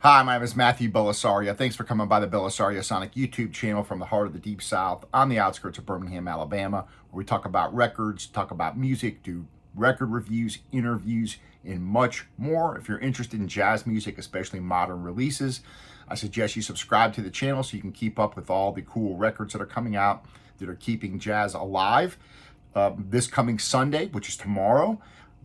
Hi, my name is Matthew Bellisario. Thanks for coming by the BellisarioSonic YouTube channel from the heart of the Deep South on the outskirts of Birmingham, Alabama, where we talk about records, talk about music, do record reviews, interviews, and much more. If you're interested in jazz music, especially modern releases, I suggest you subscribe to the channel so you can keep up with all the cool records that are coming out that are keeping jazz alive. This coming Sunday, which is tomorrow,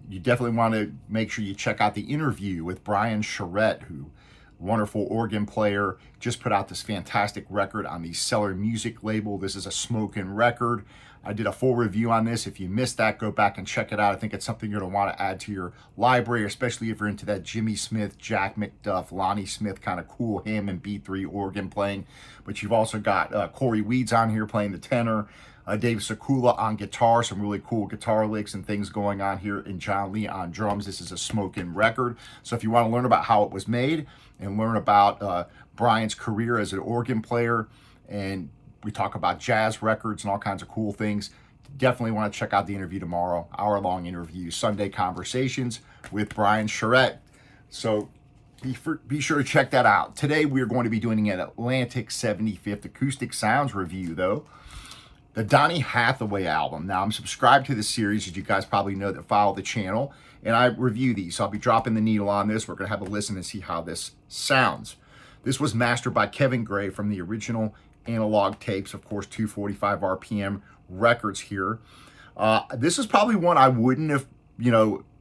you definitely want to make sure you check out the interview with Brian Charette, who wonderful organ player, just put out this fantastic record on the Cellar Music label. This is a smoking record. I did a full review on this. If you missed that, go back and check it out. I think it's something you're going to want to add to your library, especially if you're into that Jimmy Smith, Jack McDuff, Lonnie Smith kind of cool Hammond B3 organ playing. But you've also got Corey Weeds on here playing the tenor, Dave Sekula on guitar, some really cool guitar licks and things going on here, and John Lee on drums. This is a smoking record. So if you want to learn about how it was made and learn about Brian's career as an organ player, and we talk about jazz records and all kinds of cool things, definitely want to check out the interview tomorrow. Hour-long interview, Sunday conversations with Brian Charette. So be sure to check that out. Today we are going to be doing an Atlantic 75th Acoustic Sounds review, though. The Donny Hathaway album. Now, I'm subscribed to this series, as you guys probably know that follow the channel, and I review these. So I'll be dropping the needle on this. We're going to have a listen and see how this sounds. This was mastered by Kevin Gray from the original analog tapes, of course, 245 RPM records here. This is probably one I wouldn't have,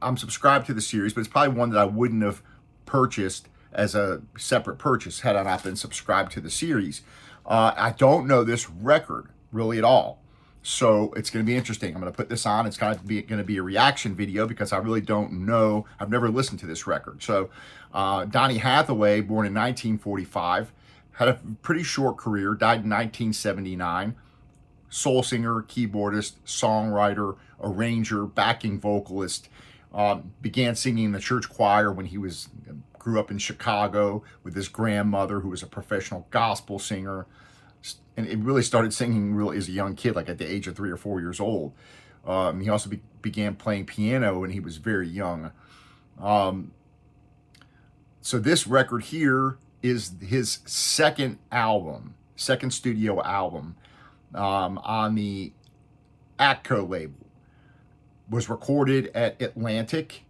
I'm subscribed to the series, but it's probably one that I wouldn't have purchased as a separate purchase had I not been subscribed to the series. I don't know this record really at all, so it's going to be interesting. I'm going to put this on. It's going to be a reaction video because I really don't know. I've never listened to this record. So Donny Hathaway, born in 1945, had a pretty short career, died in 1979. Soul singer, keyboardist, songwriter, arranger, backing vocalist. Began singing in the church choir when he grew up in Chicago with his grandmother, who was a professional gospel singer. And it really started singing really as a young kid, like at the age of 3 or 4 years old. He also began playing piano when he was very young. So this record here is his second studio album on the Acoustic label. Was recorded at Atlantic,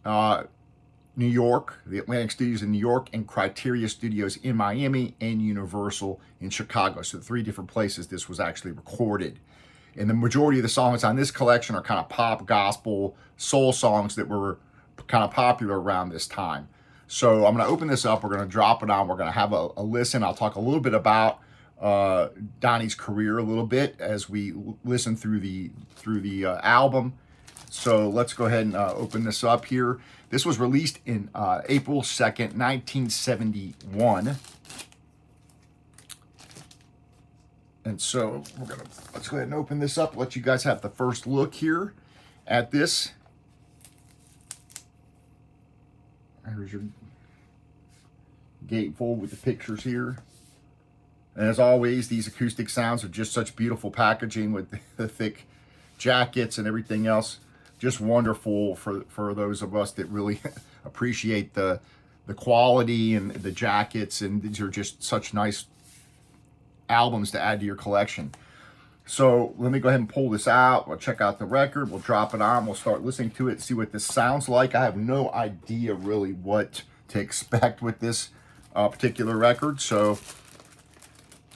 New York, the Atlantic Studios in New York, and Criteria Studios in Miami, and Universal in Chicago. So 3 different places this was actually recorded. And the majority of the songs on this collection are kind of pop, gospel, soul songs that were kind of popular around this time. So I'm going to open this up. We're going to drop it on. We're going to have a listen. I'll talk a little bit about Donnie's career a little bit as we listen through the album. So let's go ahead and open this up here. This was released in April 2nd, 1971. And so let's go ahead and open this up, let you guys have the first look here at this. Here's your gatefold with the pictures here. And as always, these acoustic sounds are just such beautiful packaging with the thick jackets and everything else. Just wonderful for those of us that really appreciate the quality and the jackets, and these are just such nice albums to add to your collection. So let me go ahead and pull this out. We'll check out the record. We'll drop it on. We'll start listening to it, see what this sounds like. I have no idea really what to expect with this particular record, so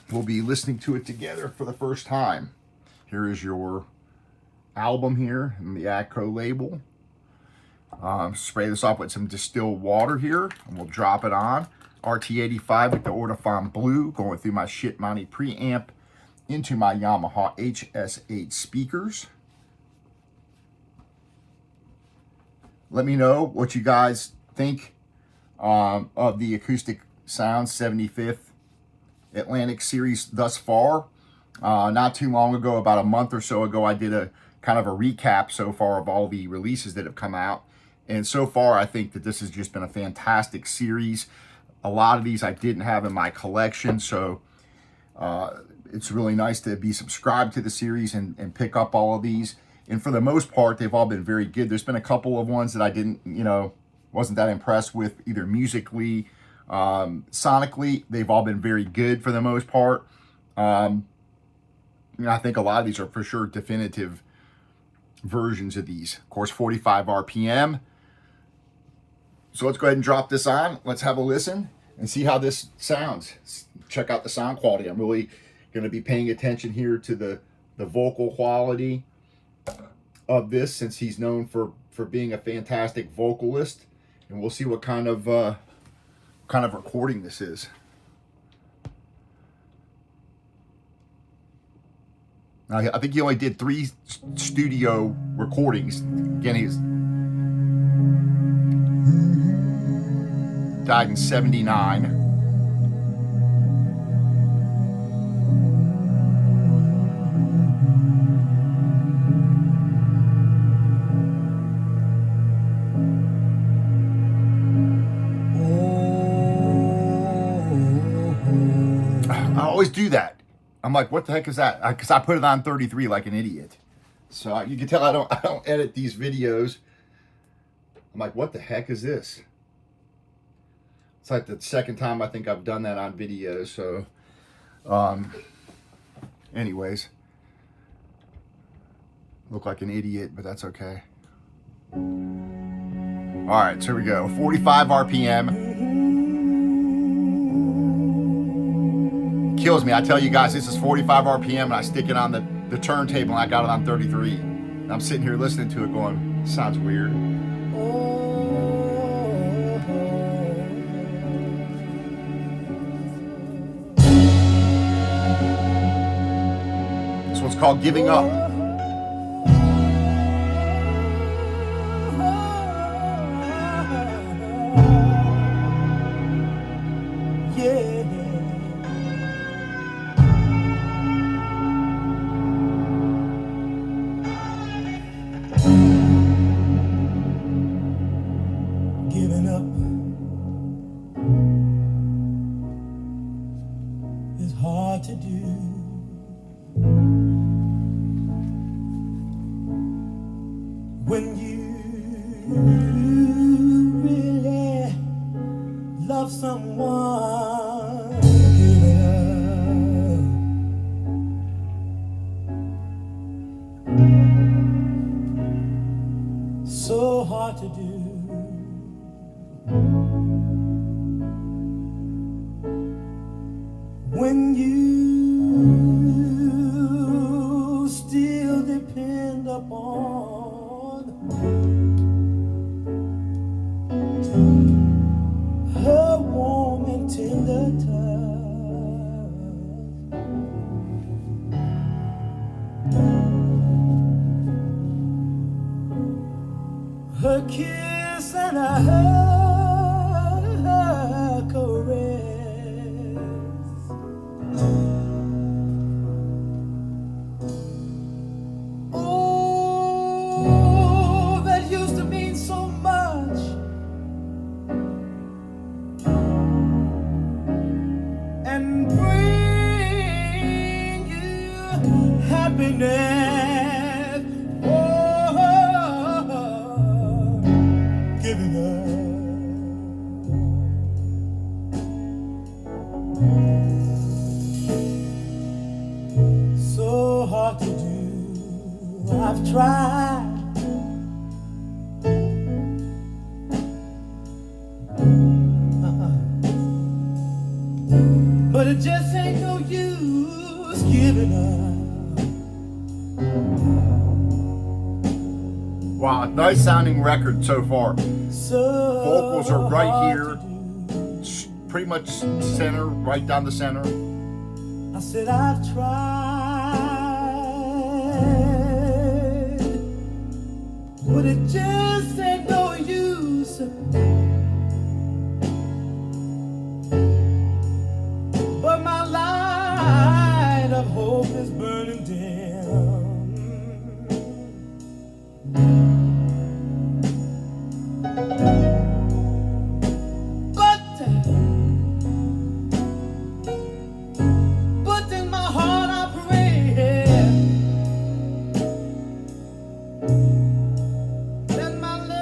we'll be listening to it together for the first time. Here is your album here in the Acoustic label. Spray this off with some distilled water here, and we'll drop it on. RT85 with the Ortofon Blue going through my Shitmoney preamp into my Yamaha HS8 speakers. Let me know what you guys think of the Acoustic Sounds 75th Atlantic series thus far. Not too long ago, about a month or so ago, I did a kind of a recap so far of all the releases that have come out. And so far, I think that this has just been a fantastic series. A lot of these I didn't have in my collection, so it's really nice to be subscribed to the series and pick up all of these. And for the most part, they've all been very good. There's been a couple of ones that I didn't, wasn't that impressed with, either musically Sonically, they've all been very good for the most part. I think a lot of these are for sure definitive versions of these. Of course, 45 RPM. So let's go ahead and drop this on. Let's have a listen and see how this sounds. Check out the sound quality. I'm really going to be paying attention here to the vocal quality of this, since he's known for being a fantastic vocalist. And we'll see what kind of recording this is. I think he only did 3 studio recordings. Again, he's died in 79. I always do that. I'm like, what the heck is that? Because I put it on 33 like an idiot. So you can tell I don't edit these videos. I'm like, what the heck is this? It's like the second time I think I've done that on video. So, anyways, look like an idiot, but that's okay. All right, so here we go. 45 RPM. Kills me. I tell you guys, this is 45 RPM, and I stick it on the turntable, and I got it on 33. And I'm sitting here listening to it going, sounds weird. This one's called Giving Up. Giving up is hard to do when you really love someone. Giving up, so hard to do. When you still depend upon her warm and tender touch, her kiss and her caress. Oh, that used to mean so much. And bring you happiness. Oh, giving up, so hard to do. I've tried. But it just ain't no use giving up. Wow, nice sounding record so far. So Vocals are right hard here, to pretty much center, right down the center. do. I said I've tried, but it just ain't no use. But my light of hope is burning dim. But in my heart I pray that my love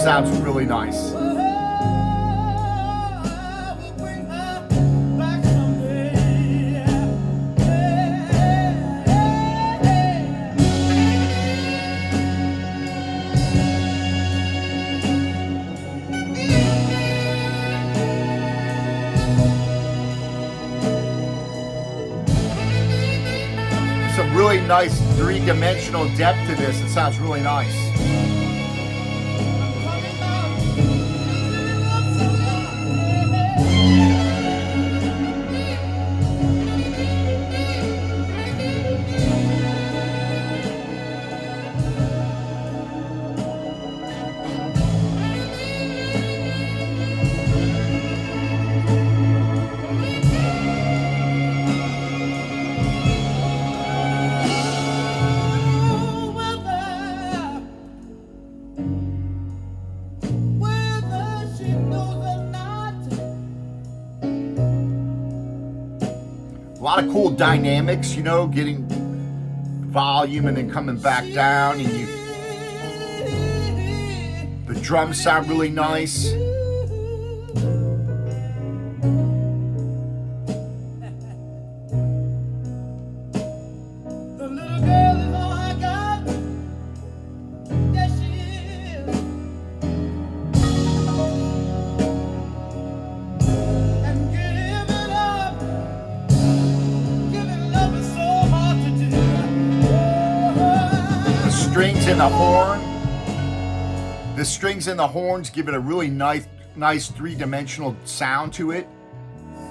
sounds really nice. Some really nice three-dimensional depth to this. It sounds really nice. A lot of cool dynamics, you know, getting volume and then coming back down, and the drums sound really nice. Strings in the horn. The strings in the horns give it a really nice three-dimensional sound to it.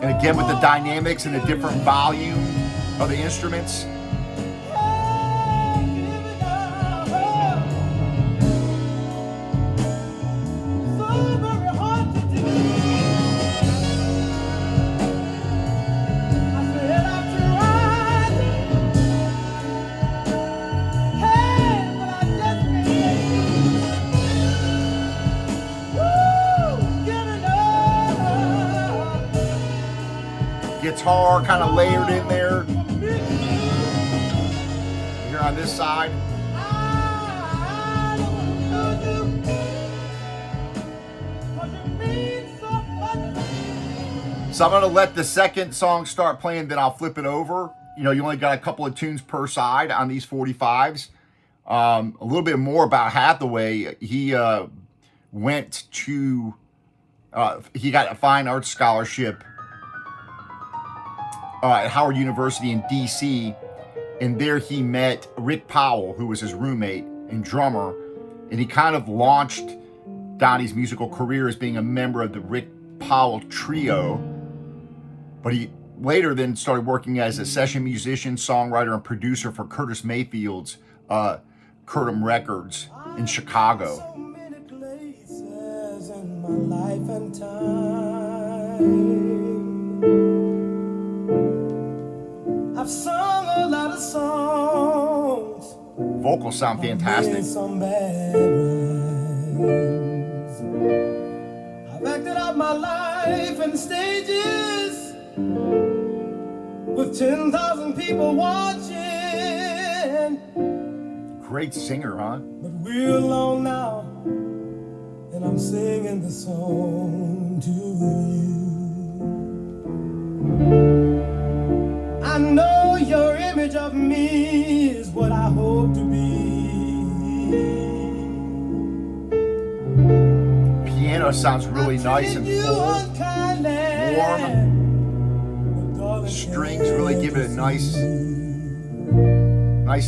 And again, with the dynamics and the different volume of the instruments. Guitar kind of layered in there. Here on this side. So I'm going to let the second song start playing, then I'll flip it over. You know, you only got a couple of tunes per side on these 45s. A little bit more about Hathaway. He went to, he got a fine arts scholarship at Howard University in DC, and there he met Rick Powell, who was his roommate and drummer, and he kind of launched Donnie's musical career as being a member of the Rick Powell Trio, but he later then started working as a session musician, songwriter, and producer for Curtis Mayfield's Curtis Records in Chicago. So many places in my life and time. I've sung a lot of songs. Vocals sound fantastic. Some bad rhymes. I've acted out my life in stages with 10,000 people watching. Great singer, huh? But we're alone now, and I'm singing the song to you. I know your image of me is what I hope to be. Piano sounds really nice and full, warm. Strings really give it a nice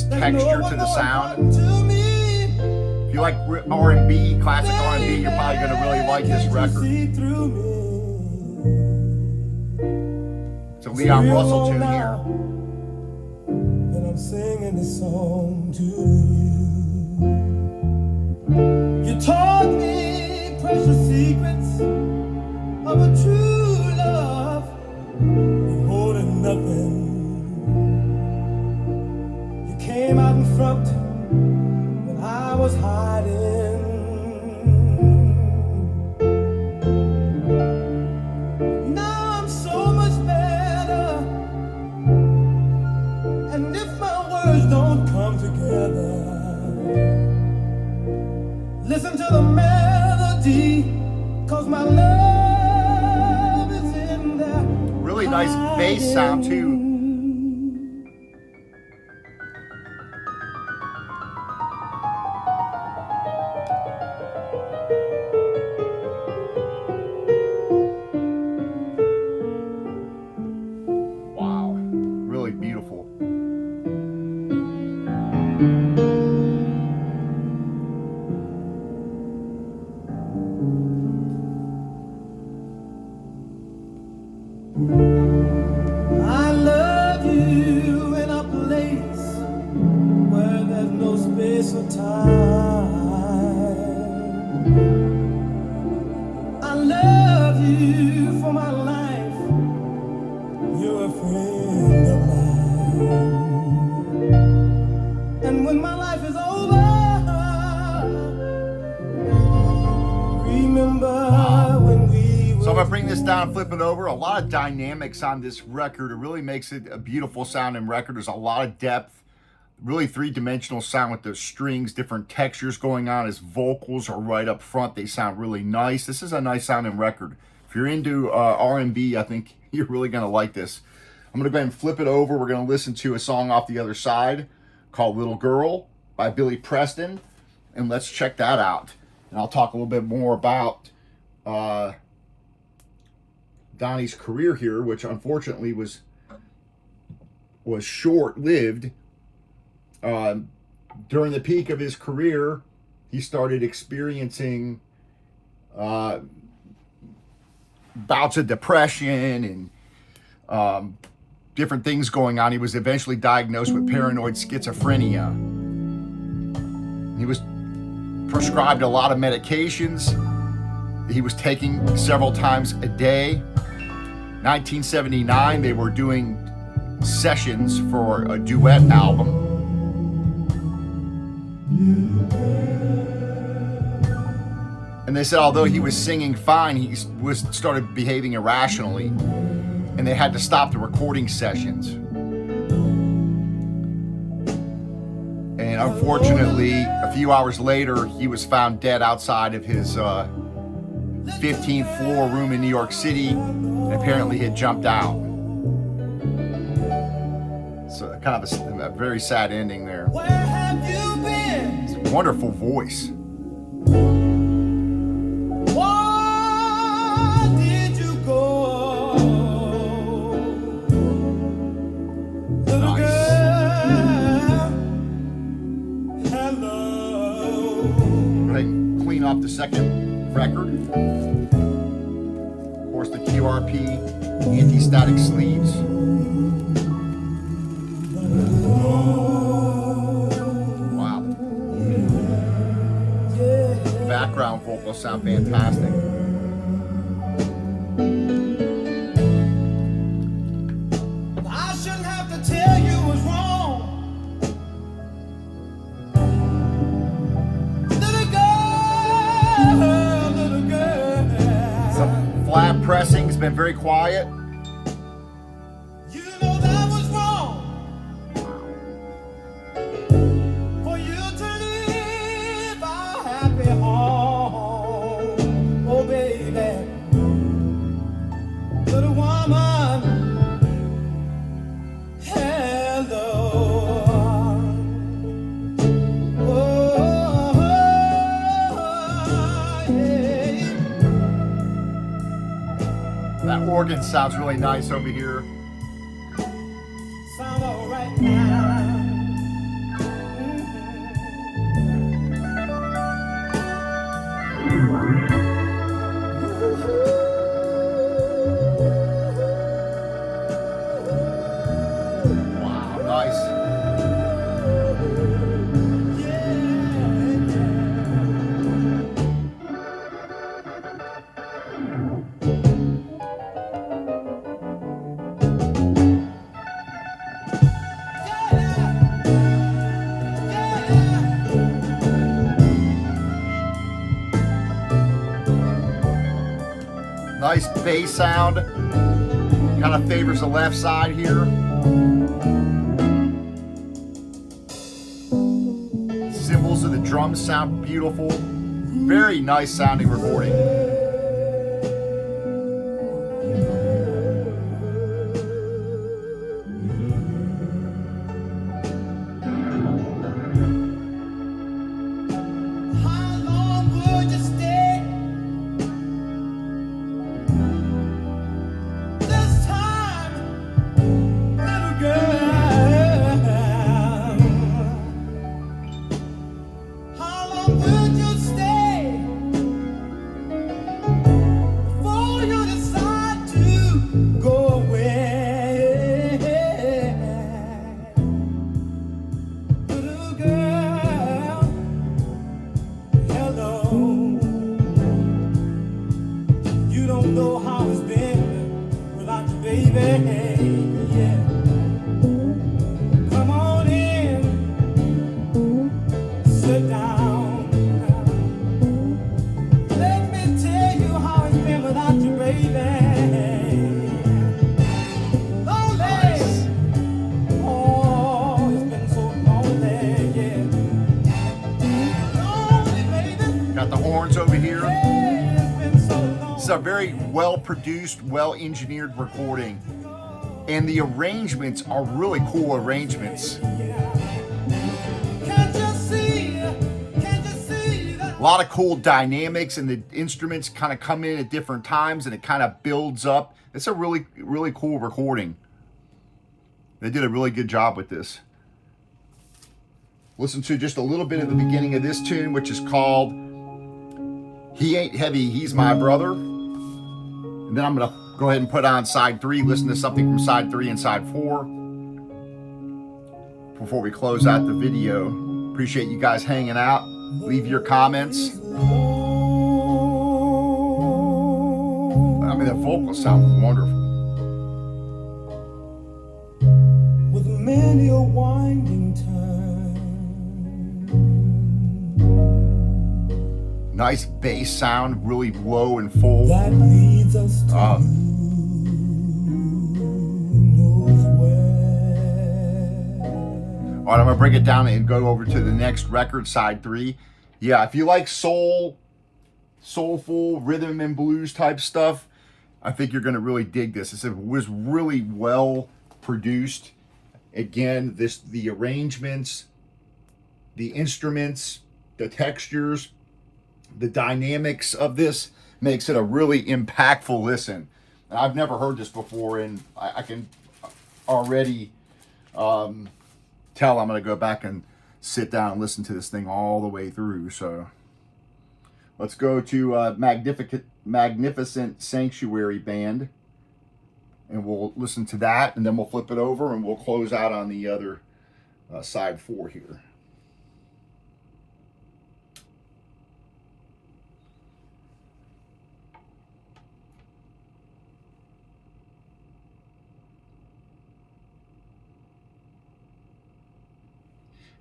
texture to the sound. If you like R&B, classic R&B, you're probably going to really like this record. It's a Leon Russell tune here. And I'm singing this song to you. You taught me precious secrets of a true love, holding nothing. You came out in front when I was hiding. Now I'm so much better, and if my words don't come together, listen to the melody honesty, 'cause my love is in there. Really nice bass sound too. Wow, really beautiful. I love you in a place where there's no space or time. I love you for my life. You're a friend of mine. And when my life is over, remember when we were. So I'm gonna bring this down and flip it over. A lot of dynamics on this record. It really makes it a beautiful sounding record. There's a lot of depth, really three-dimensional sound with the strings, different textures going on. His vocals are right up front. They sound really nice. This is a nice sounding record. If you're into R&B, I think you're really gonna like this. I'm gonna go ahead and flip it over. We're gonna listen to a song off the other side called Little Girl by Billy Preston. And let's check that out. And I'll talk a little bit more about Donnie's career here, which unfortunately was short-lived. During the peak of his career, he started experiencing bouts of depression and different things going on. He was eventually diagnosed with paranoid schizophrenia. He was prescribed a lot of medications. He was taking several times a day. 1979, they were doing sessions for a duet album. And they said although he was singing fine, he started behaving irrationally, and they had to stop the recording sessions. And unfortunately, a few hours later, he was found dead outside of his 15th floor room in New York City, and apparently had jumped out. So kind of a very sad ending there. Where have you been? It's a wonderful voice. Why did you go? Little girl, hello. Go ahead and clean off the second record. Of course, the QRP anti-static sleeves. Wow. Background vocals sound fantastic. I shouldn't have to tell you what's wrong. Little girl. Some flat pressing's been very quiet. You know that was wrong. For you to leave our happy home. Oh, baby. Little woman. Hello. Oh, yeah. That organ sounds really nice over here. Sound all right now. Wow, nice. Nice bass sound. Kind of favors the left side here. Cymbals of the drums sound beautiful. Very nice sounding recording. How long would you stay? This time, little girl. How long would you stay before you decide to go away? Little girl, hello. You don't know how it's been without you, baby. Yeah. Come on in, sit down. Let me tell you how it's been without you, baby. Lonely. Oh, it's been so lonely, yeah. Lonely, baby. Got the horns over here. Yeah, it's been so long. This is a very well produced, well engineered recording. And the arrangements are really cool arrangements. Can't you see? Can't you see that? A lot of cool dynamics, and the instruments kind of come in at different times and it kind of builds up. It's a really, really cool recording. They did a really good job with this. Listen to just a little bit of the beginning of this tune, which is called He Ain't Heavy, He's My Brother. And then I'm going to go ahead and put on side 3, listen to something from side 3 and side 4 before we close out the video. Appreciate you guys hanging out. Leave your comments. I mean, the vocals sound wonderful. With many a winding turn, Nice bass sound, really low and full. that leads us to Uh, knows where. All right, I'm gonna bring it down and go over to the next record, side 3. Yeah, if you like soulful rhythm and blues type stuff, I think you're gonna really dig this. It was really well produced. Again, the arrangements, the instruments, the textures, the dynamics of this makes it a really impactful listen. And I've never heard this before, and I can already tell I'm going to go back and sit down and listen to this thing all the way through. So let's go to Magnificent Sanctuary Band, and we'll listen to that, and then we'll flip it over and we'll close out on the other side 4 here.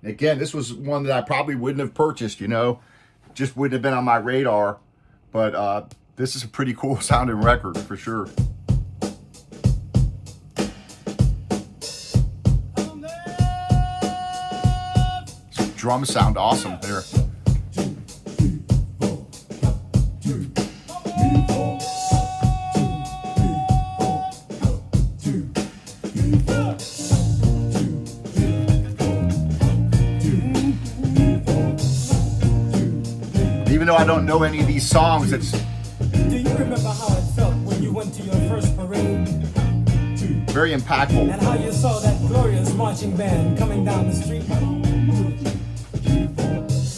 Again, this was one that I probably wouldn't have purchased, just wouldn't have been on my radar. But this is a pretty cool sounding record for sure. Drums sound awesome there. Even though I don't know any of these songs, it's Do you remember how it felt when you went to your first parade? very impactful. And how you saw that glorious marching band coming down the street?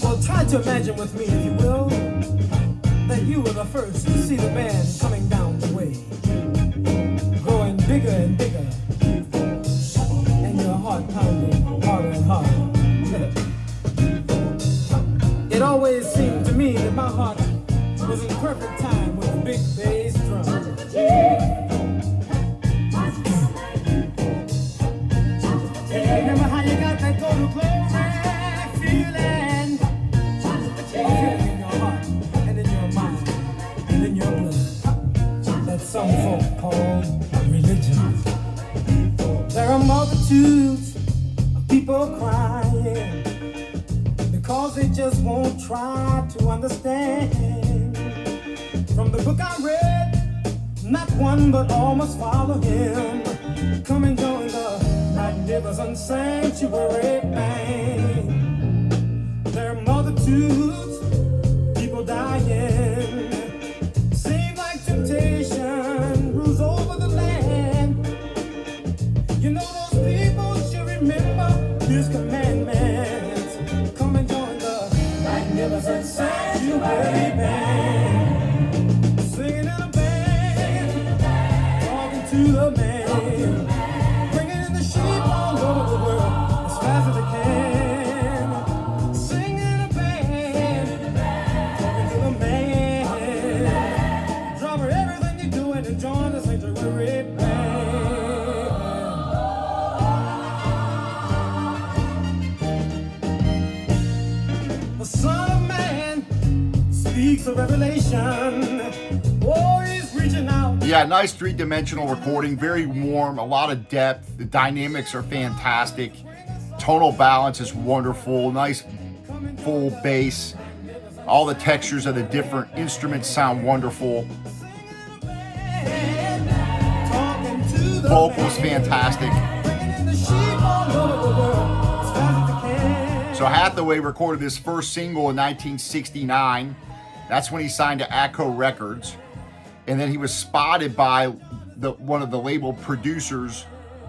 Well, try to imagine with me, if you will, that you were the first to see the band coming down the way, growing bigger and bigger, and your heart pounding harder and harder. It always seemed to me that my heart was in perfect time with the big bass drum. Remember how you got that total glory feeling? Feeling in your heart and in your mind and in your blood. That some folk call religion. There are multitudes of people crying because they just won't try to understand. From the book I read, not one but all must follow him. Come and join the magnificent sanctuary band. There are multitudes, people dying. Seems like temptation rules over the land. You know those people should remember his commandments. Come and join the magnificent sanctuary band. Singing in a band, talking to the man, bringing in the sheep all over the world as fast as they can. Singing in a band, talking to the man, drop everything you're doing and join the sanctuary band. The Son of Man speaks of revelation. Oh, he's reaching out. Yeah, nice three-dimensional recording, very warm, a lot of depth. The dynamics are fantastic. Tonal balance is wonderful. Nice full bass. All the textures of the different instruments sound wonderful. Vocals fantastic. So Hathaway recorded his first single in 1969. That's when he signed to Acoustic Records. And then he was spotted by one of the label producers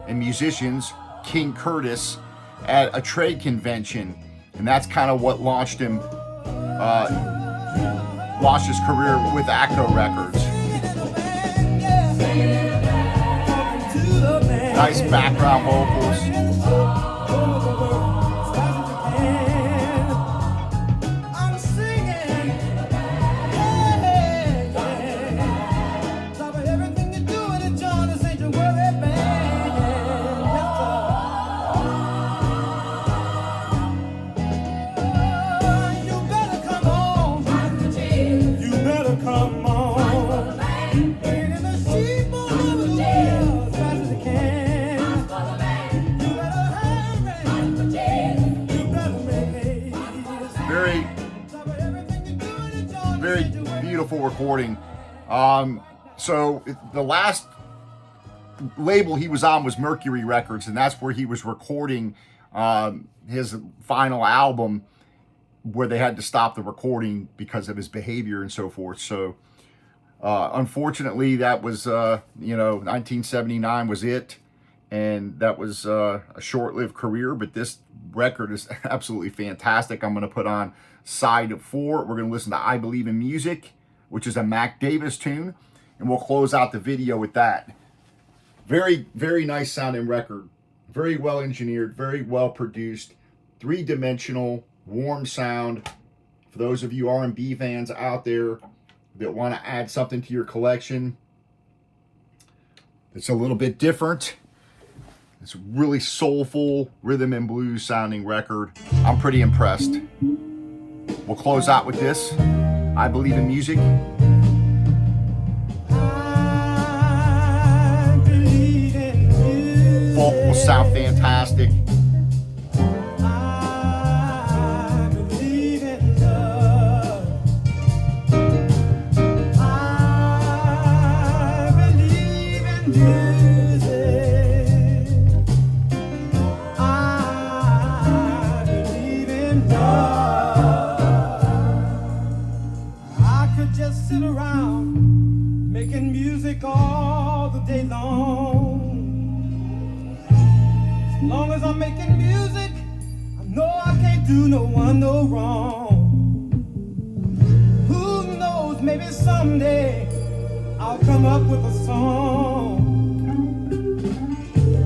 and musicians, King Curtis, at a trade convention. And that's kind of what launched him, launched his career with Acoustic Records. Nice background vocals. Very beautiful recording. So the last label he was on was Mercury Records, and that's where he was recording his final album, where they had to stop the recording because of his behavior and so forth. So unfortunately, that was 1979 was it, and that was a short-lived career. But this record is absolutely fantastic. I'm going to put on side 4. We're going to listen to I Believe in Music, which is a Mac Davis tune, and we'll close out the video with that. Very, very nice sounding record. Very well engineered, very well produced, three-dimensional, warm sound. For those of you R&B fans out there that want to add something to your collection, it's a little bit different. It's a really soulful rhythm and blues sounding record. I'm pretty impressed. We'll close out with this. I Believe in Music. I believe in music. Vocals sound fantastic. I believe in love. I believe in music. I believe in love. Just sit around making music all the day long. As long as I'm making music, I know I can't do no one no wrong. Who knows, maybe someday I'll come up with a song.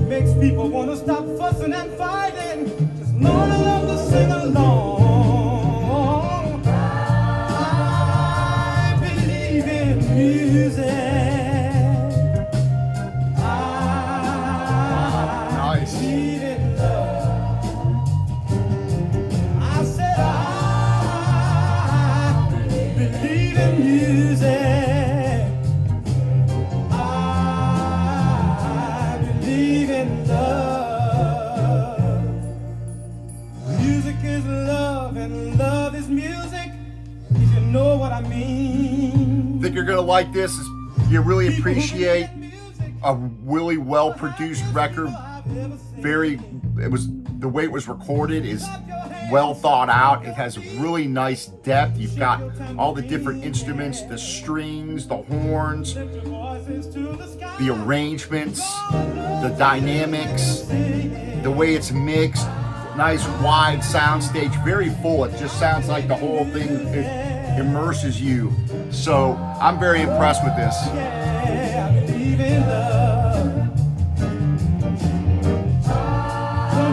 Makes people want to stop fussing and fighting, just long enough to sing along. Music. Nice. Believe in love. I said I believe in music. I believe in love. Music is love. and love is music, if you know what I mean. I think you're gonna like this. You really appreciate a really well-produced record. The way it was recorded is well thought out. It has really nice depth. You've got all the different instruments, the strings, the horns, the arrangements, the dynamics, the way it's mixed. Nice wide soundstage, very full. It just sounds like the whole thing immerses you. So I'm very impressed with this. I believe in love. Don't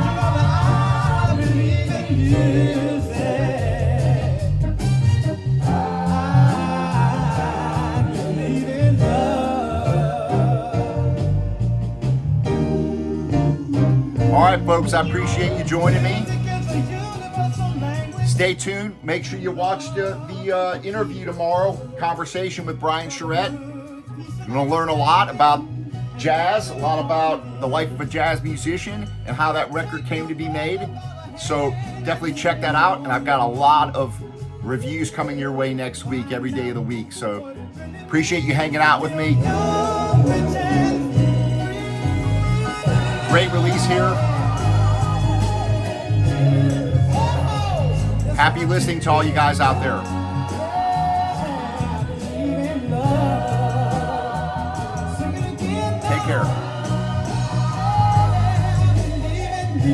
you know that I believe in music? I believe in love. All right, folks, I appreciate you joining me. Stay tuned. Make sure you watch the interview tomorrow, conversation with Brian Charette. You're going to learn a lot about jazz, a lot about the life of a jazz musician and how that record came to be made. So definitely check that out. And I've got a lot of reviews coming your way next week, every day of the week. So appreciate you hanging out with me. Great release here. Happy listening to all you guys out there. Take care.